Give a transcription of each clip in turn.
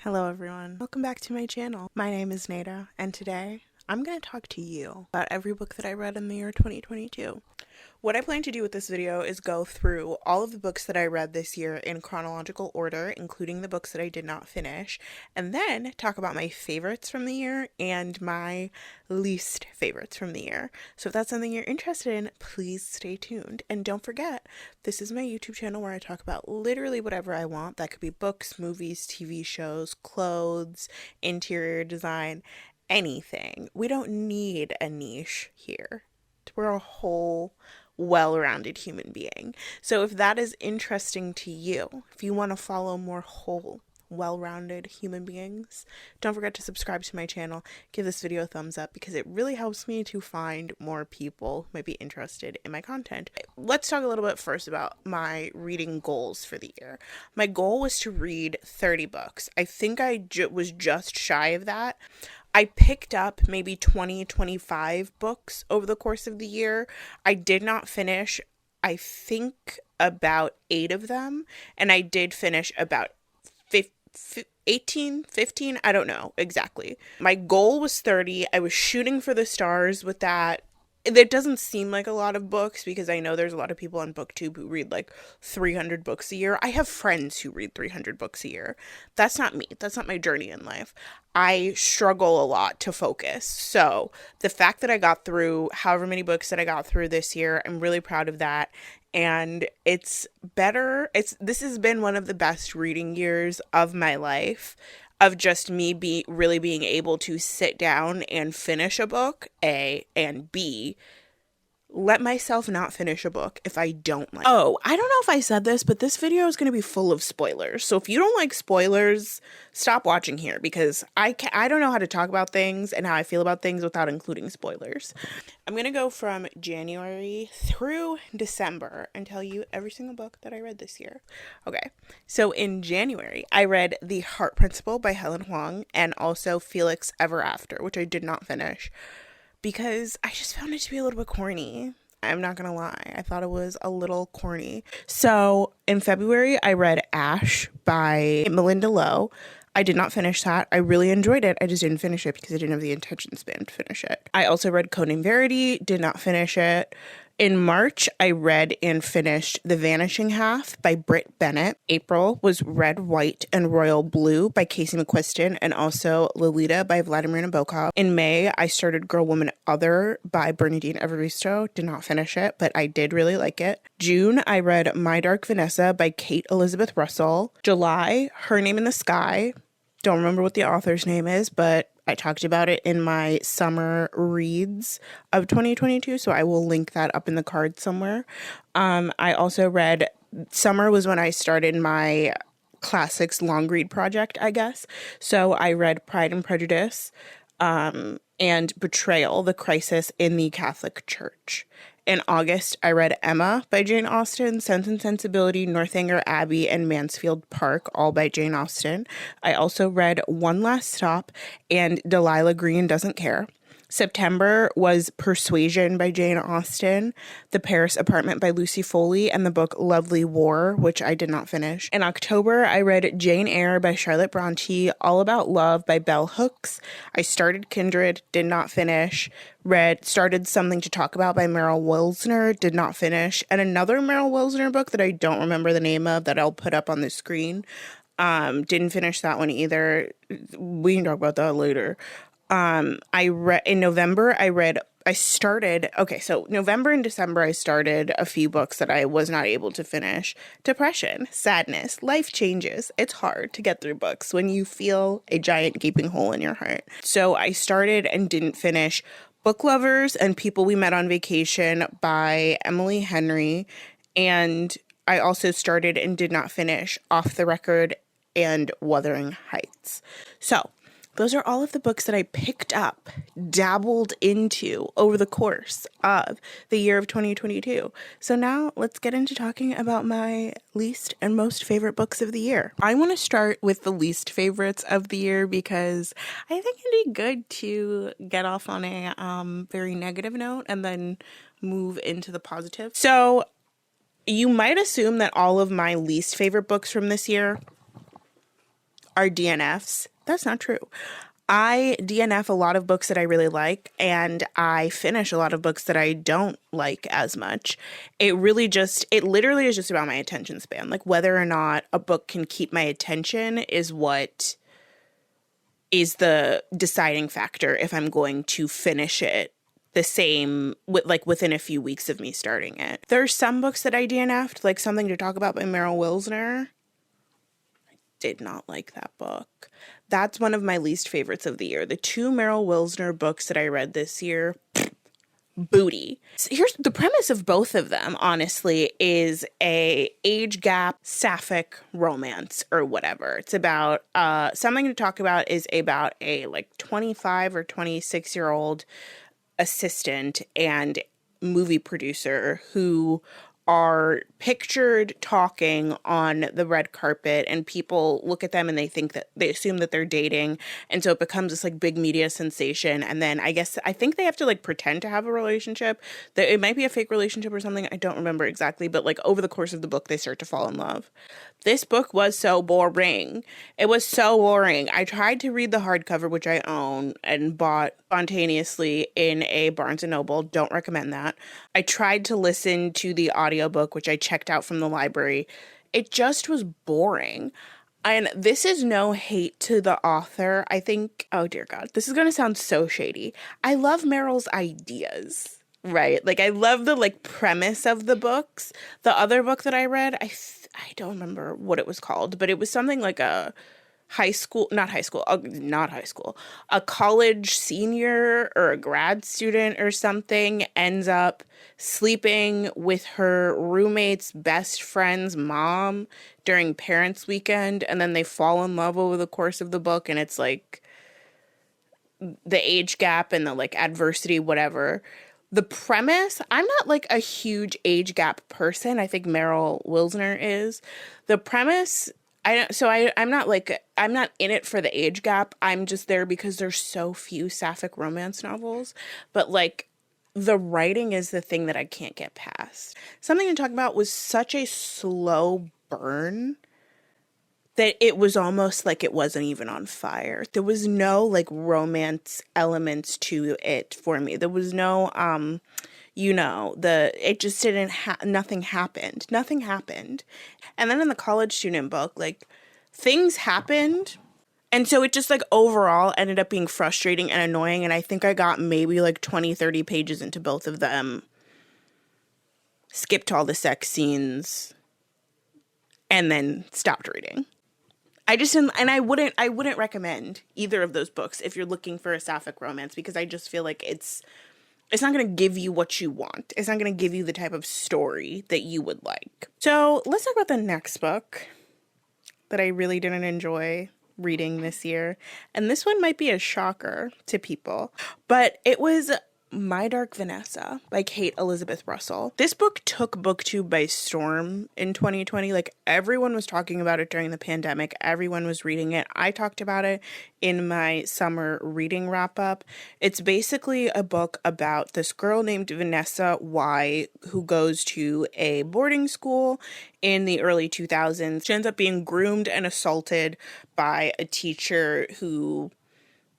Hello everyone, welcome back to my channel. My name is Nada, and today I'm going to talk to you about every book that I read in the year 2022. What I plan to do with this video is go through all of the books that I read this year in chronological order, including the books that I did not finish, and then talk about my favorites from the year and my least favorites from the year. So if that's something you're interested in, please stay tuned. And don't forget, this is my YouTube channel where I talk about literally whatever I want. That could be books, movies, TV shows, clothes, interior design, anything. We don't need a niche here. We're a whole well-rounded human being. So if that is interesting to you, if you want to follow more whole, well-rounded human beings, don't forget to subscribe to my channel. Give this video a thumbs up because it really helps me to find more people who might be interested in my content. Let's talk a little bit first about my reading goals for the year. My goal was to read 30 books. I think I was just shy of that. I picked up maybe 20-25 books over the course of the year. I did not finish, I think, about 8 of them, and I did finish about 15, I don't know exactly. My goal was 30. I was shooting for the stars with that. It doesn't seem like a lot of books because I know there's a lot of people on BookTube who read like 300 books a year. I have friends who read 300 books a year. That's not me. That's not my journey in life. I struggle a lot to focus. So the fact that I got through however many books that I got through this year, I'm really proud of that. And it's better. This has been one of the best reading years of my life, of just me really being able to sit down and finish a book, A, and B, let myself not finish a book if I don't like it. Oh, I don't know if I said this, but this video is going to be full of spoilers. So if you don't like spoilers, stop watching here because I don't know how to talk about things and how I feel about things without including spoilers. I'm going to go from January through December and tell you every single book that I read this year. Okay, so in January, I read The Heart Principle by Helen Huang and also Felix Ever After, which I did not finish, because I just found it to be a little bit corny. I'm not gonna lie. I thought it was a little corny. So in February, I read Ash by Melinda Lowe. I did not finish that. I really enjoyed it. I just didn't finish it because I didn't have the attention span to finish it. I also read Codename Verity, did not finish it. In March, I read and finished The Vanishing Half by Britt Bennett. April was Red, White, and Royal Blue by Casey McQuiston, and also Lolita by Vladimir Nabokov. In May, I started Girl, Woman, Other by Bernadine Evaristo. Did not finish it, but I did really like it. June, I read My Dark Vanessa by Kate Elizabeth Russell. July, Her Name in the Sky. Don't remember what the author's name is, but I talked about it in my summer reads of 2022, so I will link that up in the card somewhere. I also read, summer was when I started my classics long read project, I guess. So I read Pride and Prejudice and Betrayal, The Crisis in the Catholic Church. In August, I read Emma by Jane Austen, Sense and Sensibility, Northanger Abbey, and Mansfield Park, all by Jane Austen. I also read One Last Stop and Delilah Green Doesn't Care. September was Persuasion by Jane Austen, The Paris Apartment by Lucy Foley, and the book Lovely War, which I did not finish. In October, I read Jane Eyre by Charlotte Bronte, All About Love by Bell Hooks. I started Kindred, did not finish. Started Something to Talk About by Meryl Wilsner, did not finish. And another Meryl Wilsner book that I don't remember the name of that I'll put up on the screen. Didn't finish that one either. We can talk about that later. In November, November and December, I started a few books that I was not able to finish. Depression, sadness, life changes. It's hard to get through books when you feel a giant gaping hole in your heart. So I started and didn't finish Book Lovers and People We Met on Vacation by Emily Henry. And I also started and did not finish Off the Record and Wuthering Heights. So those are all of the books that I picked up, dabbled into over the course of the year of 2022. So now let's get into talking about my least and most favorite books of the year. I want to start with the least favorites of the year because I think it'd be good to get off on a very negative note and then move into the positive. So you might assume that all of my least favorite books from this year are DNFs. That's not true. I DNF a lot of books that I really like, and I finish a lot of books that I don't like as much. It literally is just about my attention span. Like, whether or not a book can keep my attention is what is the deciding factor if I'm going to finish it the same, within a few weeks of me starting it. There's some books that I DNF'd, like Something to Talk About by Meryl Wilsner. Did not like that book. That's one of my least favorites of the year. The two Meryl Wilsner books that I read this year, booty. So here's the premise of both of them, honestly, is a age gap sapphic romance or whatever. It's about Something to Talk About is about a 25 or 26-year-old assistant and movie producer who are pictured talking on the red carpet, and people look at them and they assume that they're dating, and so it becomes this big media sensation. And then I think they have to pretend to have a relationship. That it might be a fake relationship or something. I don't remember exactly, but over the course of the book they start to fall in love. This book was so boring. It was so boring. I tried to read the hardcover, which I own and bought spontaneously in a Barnes & Noble. Don't recommend that. I tried to listen to the audiobook, which I checked out from the library. It just was boring. And this is no hate to the author. I think, oh dear God, this is going to sound so shady. I love Meryl's ideas. Right. I love the premise of the books. The other book that I read, I don't remember what it was called, but it was something like a a college senior or a grad student or something ends up sleeping with her roommate's best friend's mom during parents' weekend, and then they fall in love over the course of the book, and it's the age gap and the adversity, whatever. The premise, I'm not a huge age gap person. I think Meryl Wilsner is. The premise, I'm not in it for the age gap. I'm just there because there's so few sapphic romance novels. But the writing is the thing that I can't get past. Something to Talk About was such a slow burn that it was almost like it wasn't even on fire. There was no romance elements to it for me. There was no, it just didn't, nothing happened. Nothing happened. And then in the college student book, things happened. And so it just overall ended up being frustrating and annoying. And I think I got maybe 20, 30 pages into both of them, skipped all the sex scenes, and then stopped reading. I just didn't, and I wouldn't recommend either of those books if you're looking for a sapphic romance, because I just feel like it's not going to give you what you want. It's not going to give you the type of story that you would like. So let's talk about the next book that I really didn't enjoy reading this year. And this one might be a shocker to people, but it was My Dark Vanessa by Kate Elizabeth Russell. This book took BookTube by storm in 2020. Everyone was talking about it during the pandemic. Everyone was reading it. I talked about it in my summer reading wrap up. It's basically a book about this girl named Vanessa Y, who goes to a boarding school in the early 2000s. She ends up being groomed and assaulted by a teacher who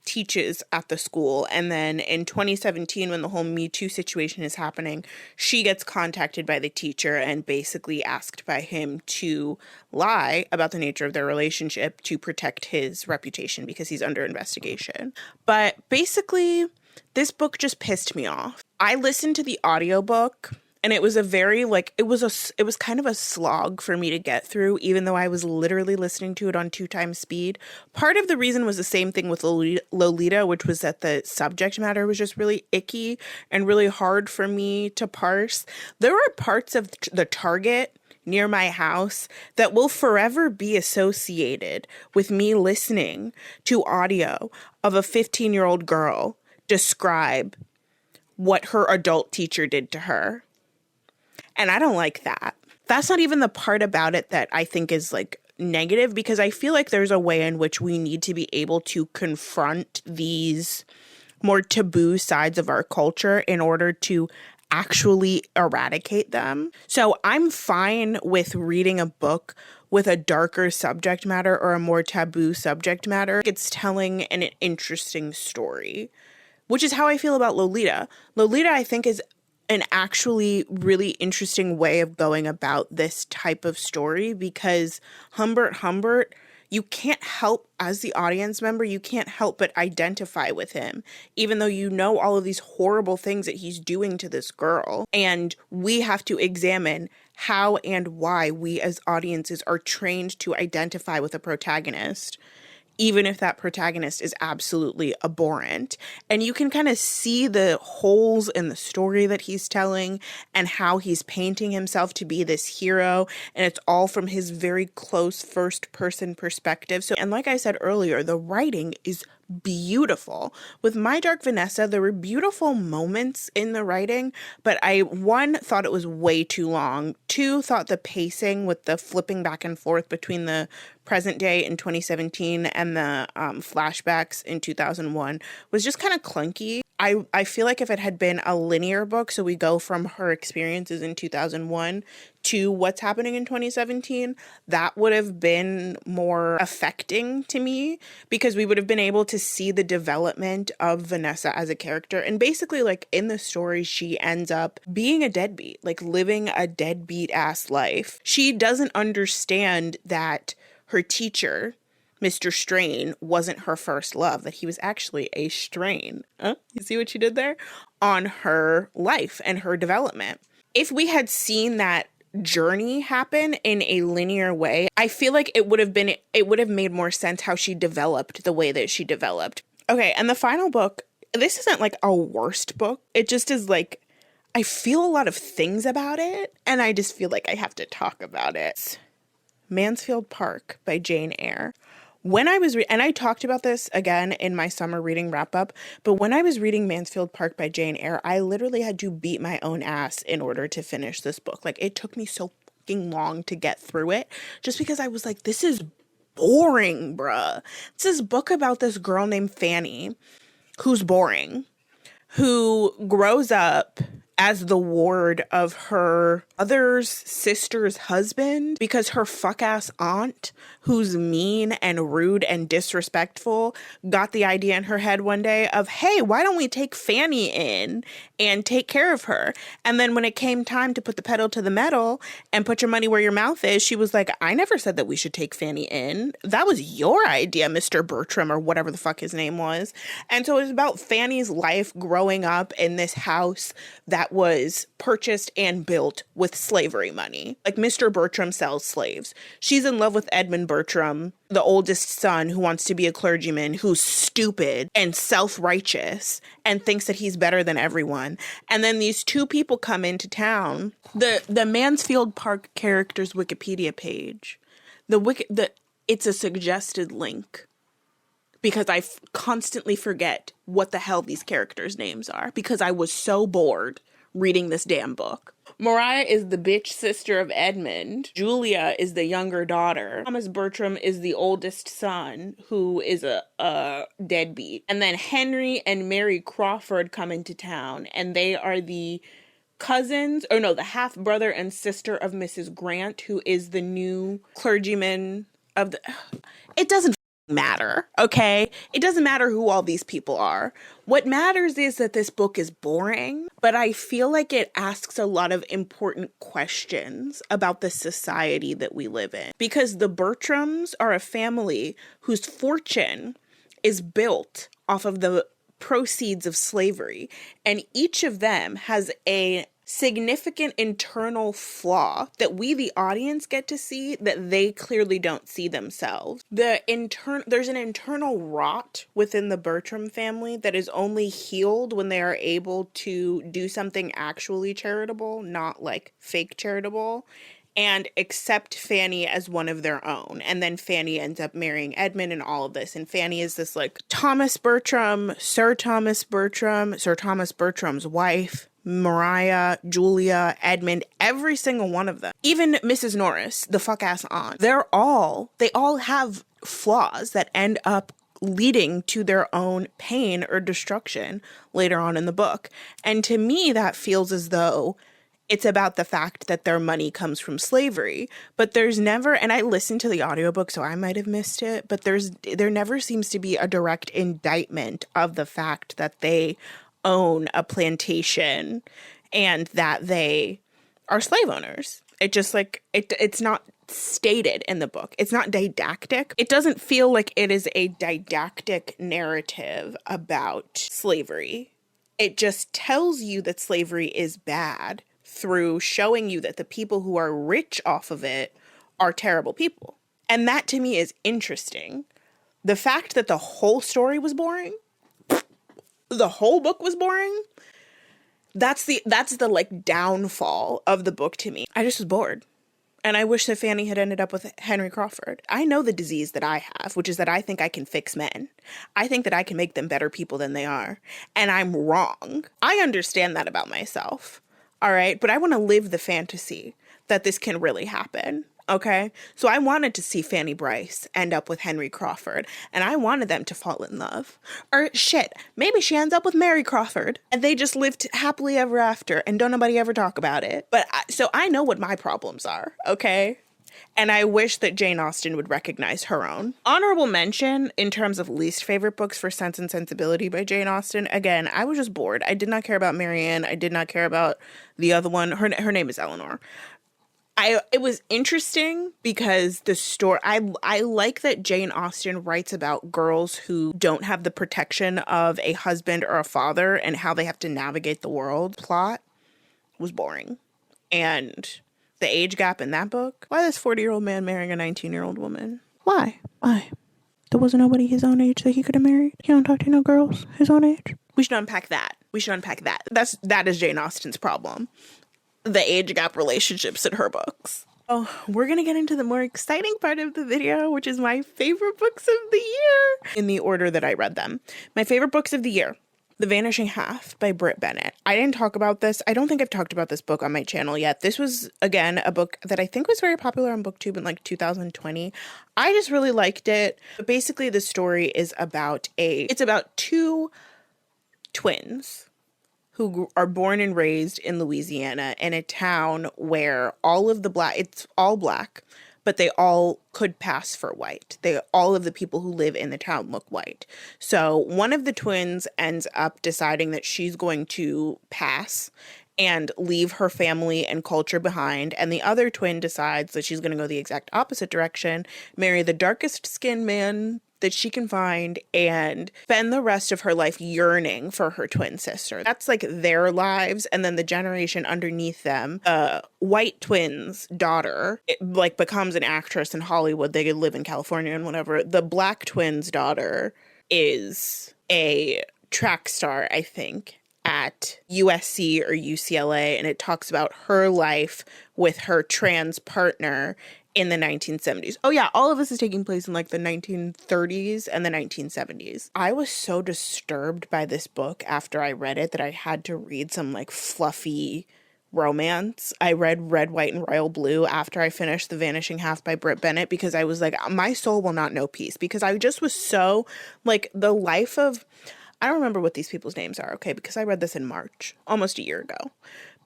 teaches at the school. And then in 2017, when the whole Me Too situation is happening, she gets contacted by the teacher and basically asked by him to lie about the nature of their relationship to protect his reputation because he's under investigation. But basically, this book just pissed me off. I listened to the audiobook, and it was a very, it was kind of a slog for me to get through, even though I was literally listening to it on 2x speed. Part of the reason was the same thing with Lolita, which was that the subject matter was just really icky and really hard for me to parse. There are parts of the Target near my house that will forever be associated with me listening to audio of a 15-year-old girl describe what her adult teacher did to her. And I don't like that. That's not even the part about it that I think is negative, because I feel like there's a way in which we need to be able to confront these more taboo sides of our culture in order to actually eradicate them. So I'm fine with reading a book with a darker subject matter or a more taboo subject matter, it's telling an interesting story, which is how I feel about Lolita. Lolita, I think, is an actually really interesting way of going about this type of story, because Humbert, you can't help, as the audience member, you can't help but identify with him, even though you know all of these horrible things that he's doing to this girl. And we have to examine how and why we as audiences are trained to identify with a protagonist, even if that protagonist is absolutely abhorrent. And you can kind of see the holes in the story that he's telling and how he's painting himself to be this hero. And it's all from his very close first person perspective. So, and like I said earlier, the writing is beautiful. With My Dark Vanessa, there were beautiful moments in the writing, but I, one, thought it was way too long. Two, thought the pacing with the flipping back and forth between the present day in 2017 and the flashbacks in 2001 was just kind of clunky. I feel like if it had been a linear book, so we go from her experiences in 2001 to what's happening in 2017, that would have been more affecting to me, because we would have been able to see the development of Vanessa as a character. And basically, like, in the story, she ends up being a deadbeat, like living a deadbeat ass life. She doesn't understand that her teacher, Mr. Strain, wasn't her first love, that he was actually a strain. You see what she did there? On her life and her development. If we had seen that journey happen in a linear way, I feel like it would have made more sense how she developed the way that she developed. Okay, and the final book, this isn't like a worst book. It just is like, I feel a lot of things about it, and I just feel like I have to talk about it. Mansfield Park by Jane Eyre. When I was, and I talked about this again in my summer reading wrap up, but when I was reading Mansfield Park by Jane Eyre, I literally had to beat my own ass in order to finish this book. Like, it took me so fucking long to get through it, just because I was like, this is boring, bruh. It's this book about this girl named Fanny, who's boring, who grows up as the ward of her other's sister's husband, because her fuck-ass aunt, who's mean and rude and disrespectful, got the idea in her head one day of, hey, why don't we take Fanny in and take care of her? And then when it came time to put the pedal to the metal and put your money where your mouth is, she was like, I never said that we should take Fanny in. That was your idea, Mr. Bertram, or whatever the fuck his name was. And so it was about Fanny's life growing up in this house that was purchased and built with slavery money. Like, Mr. Bertram sells slaves. She's in love with Edmund Bertram, the oldest son, who wants to be a clergyman, who's stupid and self-righteous and thinks that he's better than everyone. And then these two people come into town. The Mansfield Park character's Wikipedia page, it's a suggested link, because I constantly forget what the hell these characters' names are, because I was so bored reading this damn book. Mariah is the bitch sister of Edmund. Julia is the younger daughter. Thomas Bertram is the oldest son, who is a deadbeat. And then Henry and Mary Crawford come into town, and they are the the half brother and sister of Mrs. Grant, who is the new clergyman of the... It doesn't matter, okay? It doesn't matter who all these people are. What matters is that this book is boring, but I feel like it asks a lot of important questions about the society that we live in. Because the Bertrams are a family whose fortune is built off of the proceeds of slavery, and each of them has a significant internal flaw that we, the audience, get to see that they clearly don't see themselves. There's an internal rot within the Bertram family that is only healed when they are able to do something actually charitable, not like fake charitable, and accept Fanny as one of their own. And then Fanny ends up marrying Edmund and all of this. And Fanny is this like Thomas Bertram, Sir Thomas Bertram's wife, Mariah, Julia, Edmund, every single one of them. Even Mrs. Norris, the fuck-ass aunt. They all have flaws that end up leading to their own pain or destruction later on in the book. And to me, that feels as though It's about the fact that their money comes from slavery. But there's never, and I listened to the audiobook, so I might have missed it, but there never seems to be a direct indictment of the fact that they own a plantation and that they are slave owners. It just like, it's not stated in the book. It's not didactic. It doesn't feel like it is a didactic narrative about slavery. It just tells you that slavery is bad through showing you that the people who are rich off of it are terrible people. And that to me is interesting. The fact that the whole story was boring, the whole book was boring, that's the like downfall of the book to me. I just was bored. And I wish that Fanny had ended up with Henry Crawford. I know the disease that I have, which is that I think I can fix men. I think that I can make them better people than they are. And I'm wrong. I understand that about myself. All right. But I want to live the fantasy that this can really happen. Okay. So I wanted to see Fanny Bryce end up with Henry Crawford, and I wanted them to fall in love. Or shit, maybe she ends up with Mary Crawford and they just lived happily ever after and don't nobody ever talk about it. But so I know what my problems are. Okay. And I wish that Jane Austen would recognize her own. Honorable mention in terms of least favorite books for Sense and Sensibility by Jane Austen. Again, I was just bored. I did not care about Marianne. I did not care about the other one. Her name is Eleanor. It was interesting because the story, I like that Jane Austen writes about girls who don't have the protection of a husband or a father and how they have to navigate the world. Plot was boring. And the age gap in that book, why this 40-year-old man marrying a 19-year-old woman? Why? There wasn't nobody his own age that he could have married? He don't talk to no girls his own age? We should unpack that. That is Jane Austen's problem. The age gap relationships in her books. Oh, we're going to get into the more exciting part of the video, which is my favorite books of the year in the order that I read them. My favorite books of the year. The Vanishing Half by Britt Bennett. I didn't talk about this. I don't think I've talked about this book on my channel yet. This was, again, a book that I think was very popular on BookTube in like 2020. I just really liked it. But basically, the story is about two twins who are born and raised in Louisiana in a town where it's all black, but they all could pass for white. All of the people who live in the town look white. So one of the twins ends up deciding that she's going to pass and leave her family and culture behind. And the other twin decides that she's going to go the exact opposite direction, marry the darkest skinned man that she can find, and spend the rest of her life yearning for her twin sister. That's like their lives. And then the generation underneath them, white twins' daughter, becomes an actress in Hollywood. They live in California and whatever. The black twins' daughter is a track star, I think, at USC or UCLA. And it talks about her life with her trans partner in the 1970s. Oh yeah, all of this is taking place in like the 1930s and the 1970s. I was so disturbed by this book after I read it that I had to read some like fluffy romance. I read Red, White, and Royal Blue after I finished The Vanishing Half by Britt Bennett because I was like, my soul will not know peace, because I just was so like the life of, I don't remember what these people's names are, okay, because I read this in March, almost a year ago.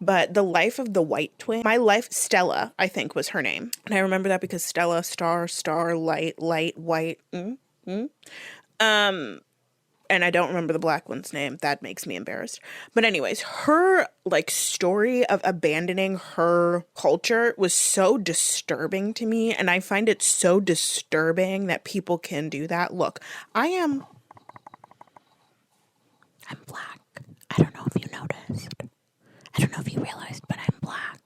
But the life of the white twin, Stella, I think was her name. And I remember that because Stella, star, light, white. And I don't remember the black one's name. That makes me embarrassed. But anyways, her like story of abandoning her culture was so disturbing to me. And I find it so disturbing that people can do that. Look, I'm black. I don't know if you noticed. I don't know if you realized, but I'm black.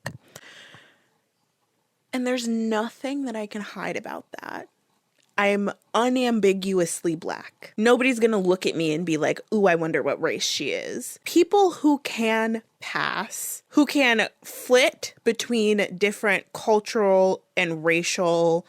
And there's nothing that I can hide about that. I'm unambiguously black. Nobody's gonna look at me and be like, ooh, I wonder what race she is. People who can pass, who can flit between different cultural and racial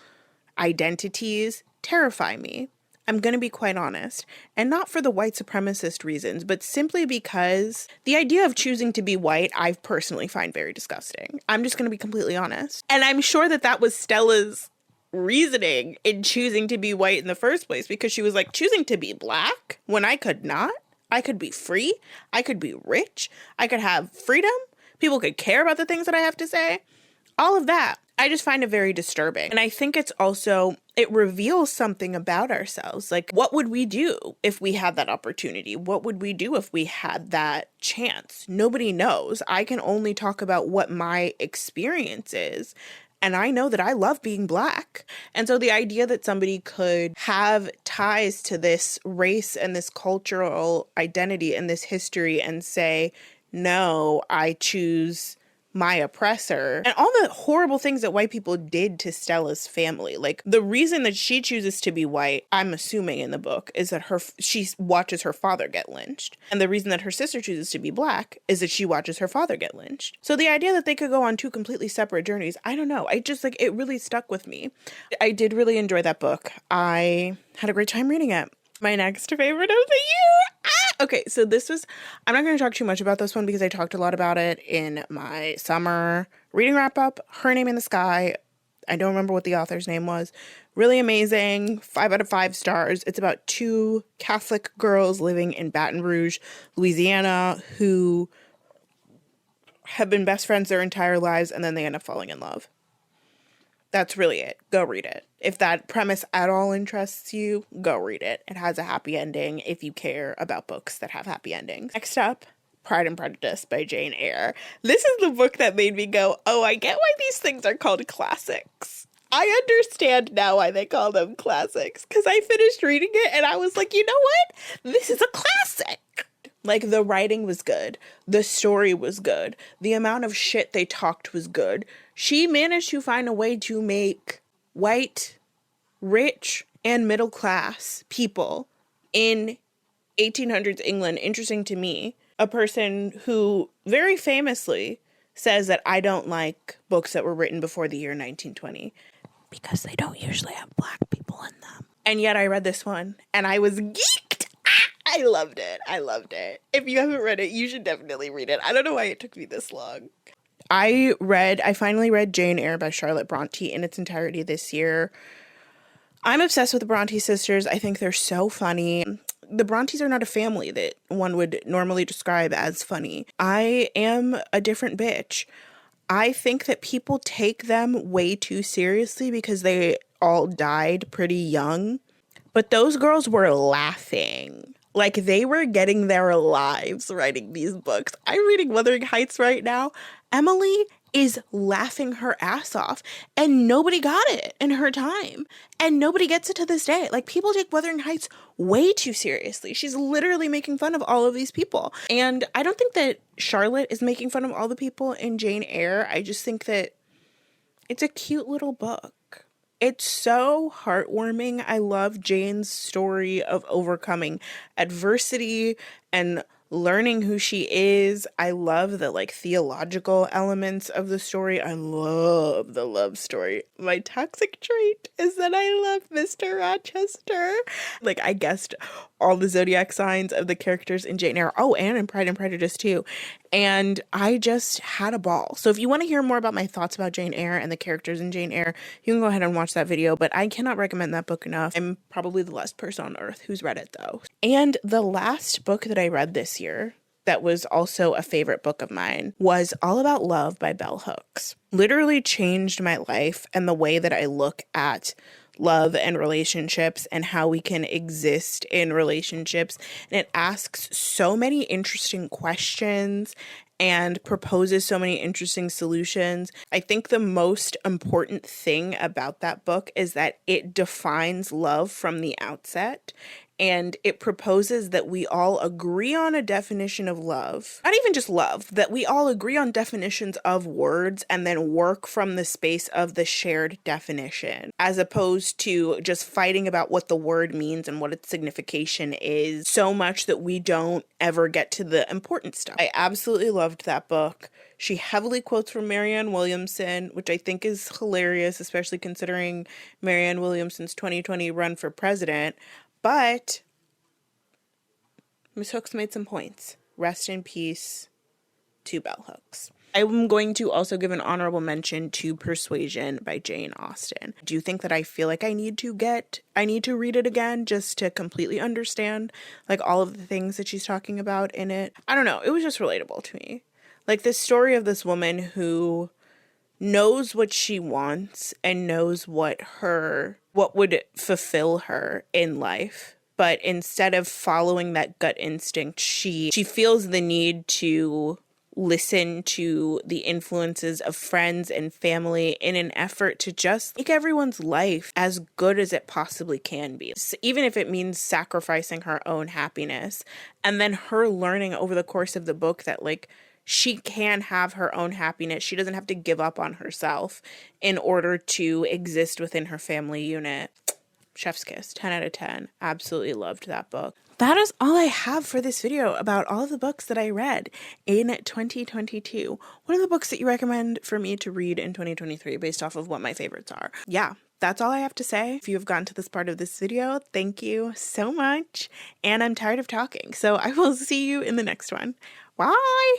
identities, terrify me. I'm going to be quite honest, and not for the white supremacist reasons, but simply because the idea of choosing to be white, I personally find very disgusting. I'm just going to be completely honest. And I'm sure that was Stella's reasoning in choosing to be white in the first place, because she was like, choosing to be black when I could not. I could be free. I could be rich. I could have freedom, People could care about the things that I have to say. All of that. I just find it very disturbing. And I think it's also, it reveals something about ourselves. Like, what would we do if we had that opportunity? What would we do if we had that chance? Nobody knows. I can only talk about what my experience is. And I know that I love being Black. And so the idea that somebody could have ties to this race and this cultural identity and this history and say, no, I choose my oppressor, and all the horrible things that white people did to Stella's family. Like, the reason that she chooses to be white, I'm assuming in the book, is that she watches her father get lynched. And the reason that her sister chooses to be Black is that she watches her father get lynched. So the idea that they could go on two completely separate journeys, I don't know. I just, like, it really stuck with me. I did really enjoy that book. I had a great time reading it. My next favorite of the year. Okay, so I'm not going to talk too much about this one because I talked a lot about it in my summer reading wrap up. Her Name in the Sky. I don't remember what the author's name was. Really amazing. 5 out of 5 stars. It's about 2 Catholic girls living in Baton Rouge, Louisiana, who have been best friends their entire lives, and then they end up falling in love. That's really it. Go read it. If that premise at all interests you, go read it. It has a happy ending if you care about books that have happy endings. Next up, Pride and Prejudice by Jane Eyre. This is the book that made me go, oh, I get why these things are called classics. I understand now why they call them classics. Because I finished reading it and I was like, you know what? This is a classic. Like, the writing was good. The story was good. The amount of shit they talked was good. She managed to find a way to make white, rich, and middle class people in 1800s England interesting to me. A person who very famously says that I don't like books that were written before the year 1920 because they don't usually have Black people in them. And yet I read this one and I was geeked. I loved it. I loved it. If you haven't read it, you should definitely read it. I don't know why it took me this long. I finally read Jane Eyre by Charlotte Bronte in its entirety this year. I'm obsessed with the Bronte sisters. I think they're so funny. The Brontes are not a family that one would normally describe as funny. I am a different bitch. I think that people take them way too seriously because they all died pretty young. But those girls were laughing. Like, they were getting their lives writing these books. I'm reading Wuthering Heights right now. Emily is laughing her ass off, and nobody got it in her time. And nobody gets it to this day. Like, people take Wuthering Heights way too seriously. She's literally making fun of all of these people. And I don't think that Charlotte is making fun of all the people in Jane Eyre. I just think that it's a cute little book. It's so heartwarming. I love Jane's story of overcoming adversity and learning who she is. I love the theological elements of the story. I love the love story. My toxic trait is that I love Mr. Rochester. I guessed all the zodiac signs of the characters in Jane Eyre. Oh, and in Pride and Prejudice too. And I just had a ball. So if you want to hear more about my thoughts about Jane Eyre and the characters in Jane Eyre, you can go ahead and watch that video. But I cannot recommend that book enough. I'm probably the last person on earth who's read it though. And the last book that I read this year that was also a favorite book of mine was All About Love by Bell Hooks. Literally changed my life and the way that I look at love and relationships and how we can exist in relationships. And it asks so many interesting questions and proposes so many interesting solutions. I think the most important thing about that book is that it defines love from the outset. And it proposes that we all agree on a definition of love. Not even just love, that we all agree on definitions of words and then work from the space of the shared definition, as opposed to just fighting about what the word means and what its signification is so much that we don't ever get to the important stuff. I absolutely loved that book. She heavily quotes from Marianne Williamson, which I think is hilarious, especially considering Marianne Williamson's 2020 run for president. But Ms. Hooks made some points. Rest in peace to Bell Hooks. I'm going to also give an honorable mention to Persuasion by Jane Austen. Do you think that I feel like I need to read it again just to completely understand all of the things that she's talking about in it? I don't know. It was just relatable to me. Like this story of this woman who knows what she wants and knows what would fulfill her in life. But instead of following that gut instinct, she feels the need to listen to the influences of friends and family in an effort to just make everyone's life as good as it possibly can be. So even if it means sacrificing her own happiness, and then her learning over the course of the book that like she can have her own happiness. She doesn't have to give up on herself in order to exist within her family unit. Chef's kiss, 10 out of 10. Absolutely loved that book. That is all I have for this video about all of the books that I read in 2022. What are the books that you recommend for me to read in 2023 based off of what my favorites are? Yeah, that's all I have to say. If you have gotten to this part of this video, thank you so much. And I'm tired of talking, so I will see you in the next one. Bye!